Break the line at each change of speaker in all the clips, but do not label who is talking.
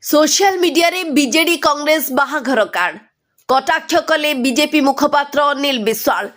Social media रे BJD Congress बाहाघर card कटाक्ष कले बीजेपी मुखपात्र अनिल विश्वाल।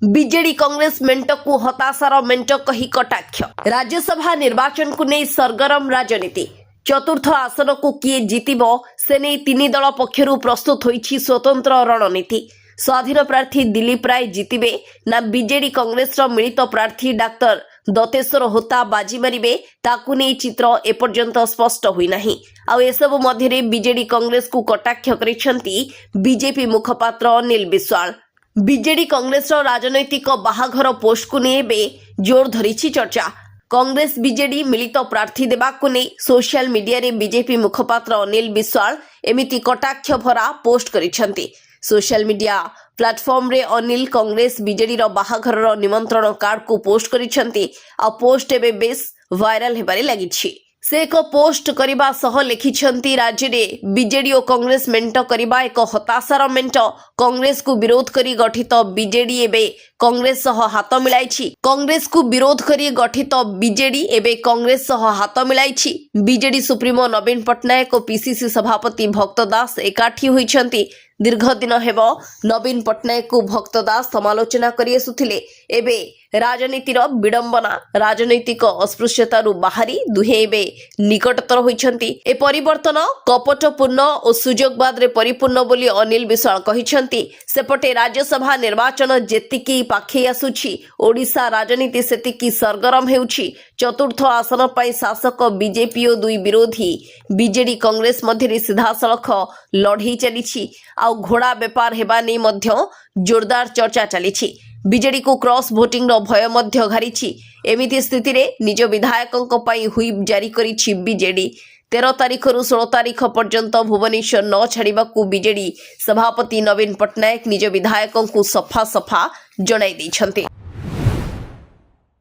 बीजेडी कांग्रेस मेंट को हताशार मेंट कही कटाक्ष। राज्यसभा निर्वाचन को नहीं सरगरम राजनीति। चतुर्थ आसन को किए जीतिबो से नहीं तीन दल पक्षरु प्रस्तुत होईछि स्वतंत्र रणनीति। स्वाधीन प्रार्थी दिलीप राय जीतिबे ना बीजेडी कांग्रेस रो मिलित प्रार्थी डाक्टर दतेश्वर होता बाजी मारिबे ताकू नहीं चित्र एपर्यंत स्पष्ट हुई नहीं। आउ एसबु मध्य बीजेडी कांग्रेस को कटाक्ष करिसेंती बीजेपी मुखपात्र अनिल विश्वाल। बीजेडी कांग्रेस रो राजनैतिक बाहाघर पोस्ट को नहीं जोर धरिछि चर्चा। कांग्रेस बीजेडी मिलित प्रार्थी देबाकू नहीं सोशल मीडिया रे बीजेपी मुखपात्र अनिल विश्वाल एमिति कटाक्ष भरा पोस्ट करिसेंती। सोशल मीडिया प्लेटफॉर्म रे अनिल कांग्रेस बीजेडी रो बाहाघर रो निमंत्रण कार्ड को पोस्ट करिसेंती। आ पोस्ट एबे बेस वायरल हेबारे लागिछि। से एक पोस्ट करबा सह लिखिछंती राज्य रे बीजेडी और कांग्रेस मेंट करबा एक हताशार मेंट। कांग्रेस को विरोध करी गठित बीजेडी एबे कांग्रेस सह हाथ मिलाइछि। कांग्रेस को विरोध करी गठित बीजेडी एबे कांग्रेस सह हाथ मिलाइछि। बीजेडी सुप्रीमो नवीन पट्टनायक और पीसीसी सभापति भक्त दास एकाठी होइछंती। दीर्घ दिन हेब नवीन पट्टनायक को भक्त दास समालोचना करि आसुथिले। एबे राजनीतिर विडंबना राजनैतिक अस्पृश्यतारु बाहरी दुहे एबे निकटतर होइछंती। ए परिवर्तन कपटपूर्ण और सुजोगवाद रे परिपूर्ण बोली अनिल विश्वाल कहिछंती। सेपटे राज्यसभा निर्वाचन जेतिकी पाखे आसुछि ओडिशा राजनीति सेतिकी सरगरम हेउछि। चतुर्थ आसन पई शासक बीजेपी और दुई विरोधी बीजेडी कांग्रेस मध्य सीधासलख लड़ई चलीछि। आ घोड़ा बेपार हेबा नै मध्य जोरदार चर्चा चलीछि। बीजेडी को क्रॉस वोटिंग रो भय मध्य घारिछि। एमिति स्थिति रे निज विधायकंक पई हुइप जारी करिछि बीजेडी। 13 तारीख रु 16 तारीख पर्यंत भुवनेश्वर न छाड़िबाकू बीजेडी सभापति नवीन पट्टनायक निज विधायकंकू सफा सफा जणाई दैछन्ति।